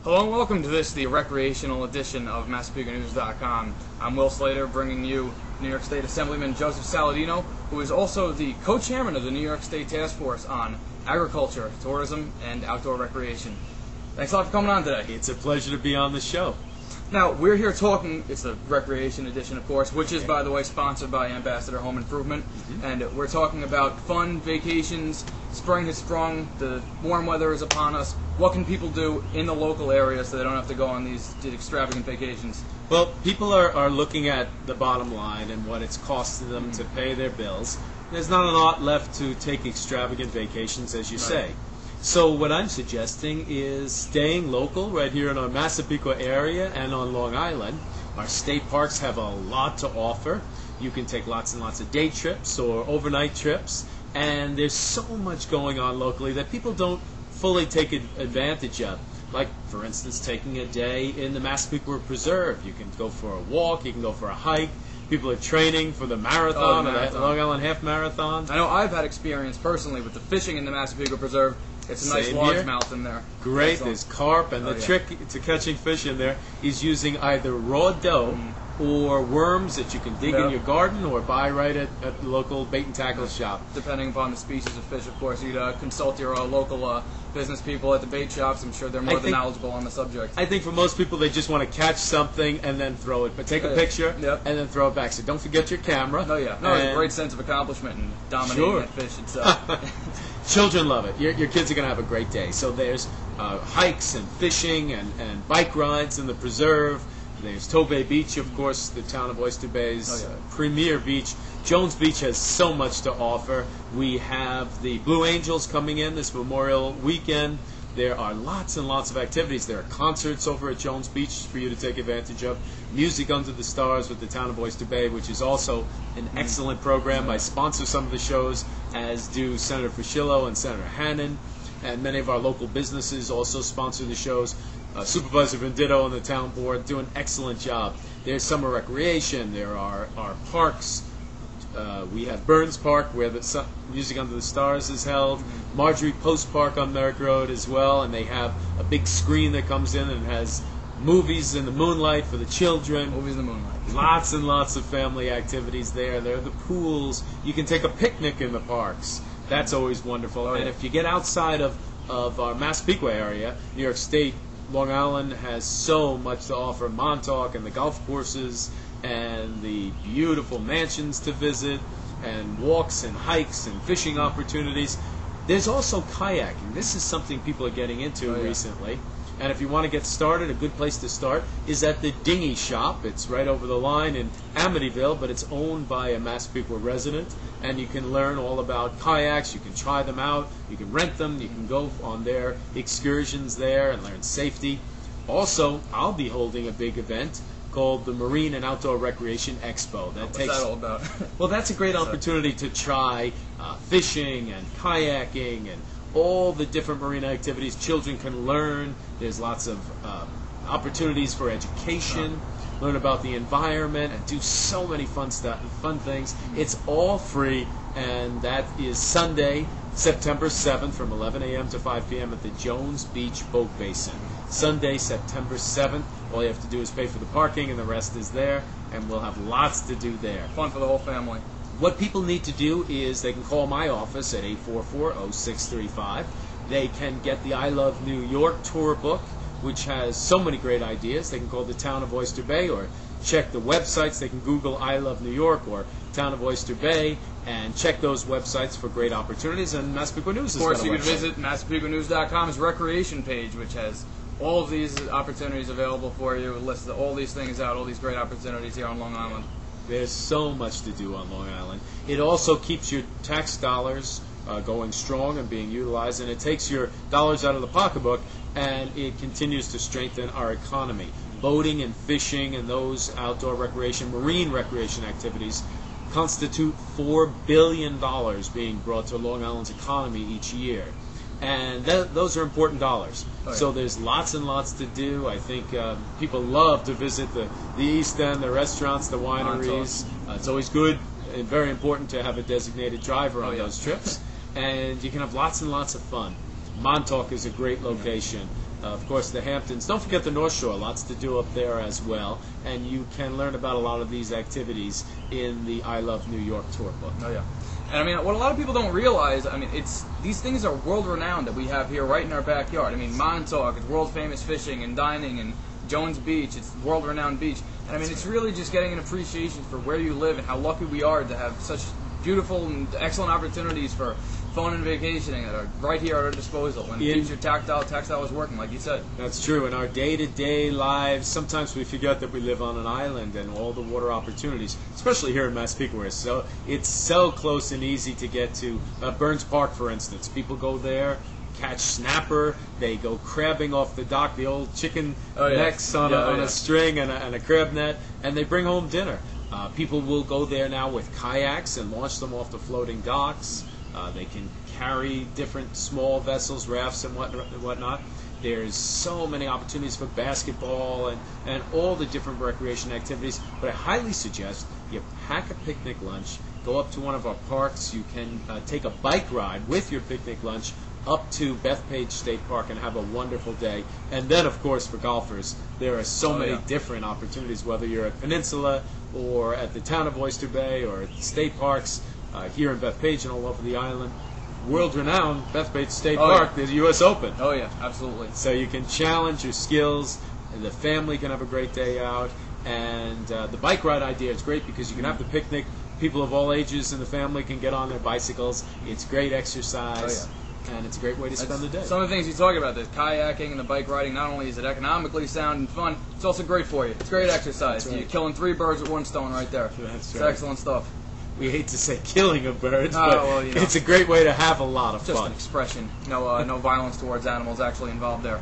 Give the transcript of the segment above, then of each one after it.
Hello and welcome to the recreational edition of MassapequaNews.com. I'm Will Slater, bringing you New York State Assemblyman Joseph Saladino, who is also the co-chairman of the New York State Task Force on Agriculture, Tourism, and Outdoor Recreation. Thanks a lot for coming on today. It's a pleasure to be on the show. Now, we're here talking, it's the recreation edition, of course, which is, by the way, sponsored by Ambassador Home Improvement. And we're talking about fun vacations. Spring has sprung, the warm weather is upon us. What can people do in the local area so they don't have to go on these extravagant vacations? Well, people are looking at the bottom line and what it's costing them to pay their bills. There's not a lot left to take extravagant vacations, as you say. So what I'm suggesting is staying local right here in our Massapequa area and on Long Island. Our state parks have a lot to offer. You can take lots and lots of day trips or overnight trips, and there's so much going on locally that people don't fully take advantage of. Like, for instance, taking a day in the Massapequa Preserve. You can go for a walk, you can go for a hike. People are training for the marathon, or the Long Island Half Marathon. I know I've had experience personally with the fishing in the Massapequa Preserve. It's a nice largemouth in there. Great, there's carp, and the trick to catching fish in there is using either raw dough or worms that you can dig in your garden or buy right at the local bait and tackle shop. Depending upon the species of fish, of course, you'd consult your local business people at the bait shops. I'm sure they're more than knowledgeable on the subject. I think for most people, they just want to catch something and then throw it, but take a picture and then throw it back. So don't forget your camera. No, it's a great sense of accomplishment in dominating that fish itself. Children love it. Your kids are going to have a great day. So there's hikes and fishing and bike rides in the preserve. There's Tobay Beach, of course, the town of Oyster Bay's premier beach. Jones Beach has so much to offer. We have the Blue Angels coming in this Memorial weekend. There are lots and lots of activities. There are concerts over at Jones Beach for you to take advantage of. Music Under the Stars with the town of Oyster Bay, which is also an excellent program. I sponsor some of the shows, as do Senator Fuschillo and Senator Hannan. And many of our local businesses also sponsor the shows. Supervisor Venditto and the town board do an excellent job. There's summer recreation. There are parks. We have Burns Park, where the Music Under the Stars is held. Marjorie Post Park on Merrick Road as well, and they have a big screen that comes in and has movies in the moonlight for the children. Movies in the moonlight. Lots and lots of family activities there. There are the pools. You can take a picnic in the parks. That's always wonderful. And if you get outside of our Massapequa area, New York State, Long Island has so much to offer. Montauk and the golf courses and the beautiful mansions to visit and walks and hikes and fishing opportunities. There's also kayaking. This is something people are getting into recently. And if you want to get started, a good place to start is at the Dinghy Shop. It's right over the line in Amityville, but it's owned by a Massapequa resident. And you can learn all about kayaks. You can try them out. You can rent them. You can go on their excursions there and learn safety. Also, I'll be holding a big event called the Marine and Outdoor Recreation Expo. What's that all about? Well, that's a great opportunity to try fishing and kayaking and all the different marine activities children can learn. There's lots of opportunities for education, learn about the environment, and do so many fun things. It's all free, and that is Sunday, September 7th from 11 a.m. to 5 p.m. at the Jones Beach Boat Basin. Sunday, September 7th. All you have to do is pay for the parking, and the rest is there, and we'll have lots to do there. Fun for the whole family. What people need to do is they can call my office at 844-0635. They can get the I Love New York tour book, which has so many great ideas. They can call the town of Oyster Bay or check the websites. They can Google I Love New York or Town of Oyster Bay and check those websites for great opportunities. And Massapequa News is got a website. Of course, you can visit MassapequaNews.com's recreation page, which has all of these opportunities available for you. It lists all these things out, all these great opportunities here on Long Island. There's so much to do on Long Island. It also keeps your tax dollars going strong and being utilized, and it takes your dollars out of the pocketbook, and it continues to strengthen our economy. Boating and fishing and those outdoor recreation, marine recreation activities constitute $4 billion being brought to Long Island's economy each year. And those are important dollars. So there's lots and lots to do. I think people love to visit the East End, the restaurants, the wineries. It's always good and very important to have a designated driver on those trips. And you can have lots and lots of fun. Montauk is a great location. Of course, the Hamptons. Don't forget the North Shore. Lots to do up there as well. And you can learn about a lot of these activities in the I Love New York tour book. Oh, yeah. And I mean, what a lot of people don't realize, I mean, these things are world-renowned that we have here right in our backyard. I mean, Montauk, it's world-famous fishing and dining, and Jones Beach, it's world-renowned beach. And I mean, it's really just getting an appreciation for where you live and how lucky we are to have such beautiful and excellent opportunities for fun and vacationing that are right here at our disposal. And keeps your tactile is working, like you said. That's true. In our day-to-day lives, sometimes we forget that we live on an island and all the water opportunities, especially here in Massapequa, where it's so close and easy to get to. Burns Park, for instance. People go there, catch snapper, they go crabbing off the dock, the old chicken necks on a string and a crab net, and they bring home dinner. People will go there now with kayaks and launch them off the floating docks. They can carry different small vessels, rafts, and whatnot. There's so many opportunities for basketball and all the different recreation activities. But I highly suggest you pack a picnic lunch, go up to one of our parks. You can take a bike ride with your picnic lunch up to Bethpage State Park and have a wonderful day. And then, of course, for golfers, there are so many different opportunities, whether you're at Peninsula or at the town of Oyster Bay or at the state parks here in Bethpage and all over the island. World-renowned Bethpage State Park, the U.S. Open. Oh, yeah, absolutely. So you can challenge your skills, and the family can have a great day out. And the bike ride idea is great because you can have the picnic. People of all ages in the family can get on their bicycles. It's great exercise. And it's a great way to spend the day. Some of the things you talk about, the kayaking and the bike riding, not only is it economically sound and fun, it's also great for you. It's great exercise. You're killing 3 birds with 1 stone right there. It's excellent stuff. We hate to say killing of birds, but it's a great way to have a lot of fun. Just an expression. No violence towards animals actually involved there.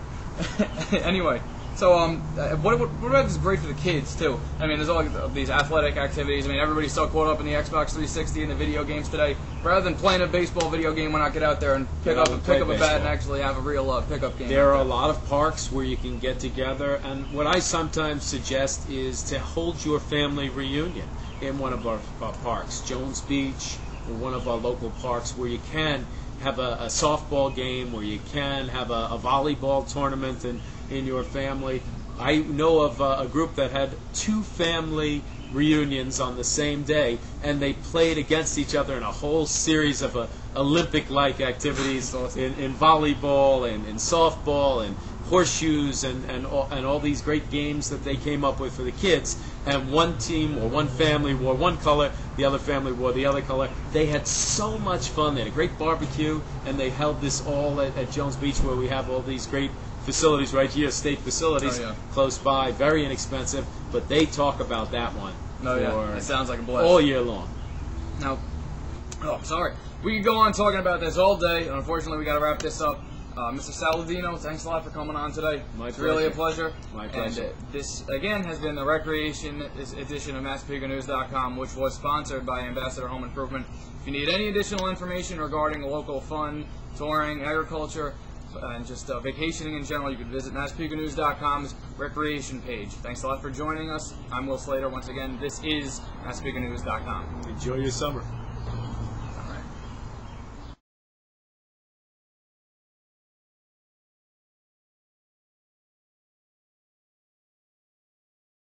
Anyway, so what about this is great for the kids too? I mean, there's all these athletic activities. I mean, everybody's so caught up in the Xbox 360 and the video games today. Rather than playing a baseball video game, why not get out there and pick up a bat and actually have a real pickup game? There are a lot of parks where you can get together, and what I sometimes suggest is to hold your family reunion in one of our parks, Jones Beach, or one of our local parks, where you can have a softball game, where you can have a volleyball tournament in your family. I know of a group that had 2 family reunions on the same day, and they played against each other in a whole series of Olympic-like activities in volleyball and in softball and horseshoes and all these great games that they came up with for the kids. And one team or one family wore one color, the other family wore the other color. They had so much fun. They had a great barbecue, and they held this all at Jones Beach, where we have all these great facilities right here, state facilities close by, very inexpensive, but they talk about that one it sounds like a blast. All year long. Now, we could go on talking about this all day, and unfortunately we got to wrap this up. Mr. Saladino, thanks a lot for coming on today. It's really a pleasure. My pleasure. And this, again, has been the Recreation edition of MassapequaNews.com, which was sponsored by Ambassador Home Improvement. If you need any additional information regarding local fun, touring, agriculture, and just vacationing in general, you can visit MassapequaNews.com's recreation page. Thanks a lot for joining us. I'm Will Slater. Once again, this is MassapequaNews.com. Enjoy your summer.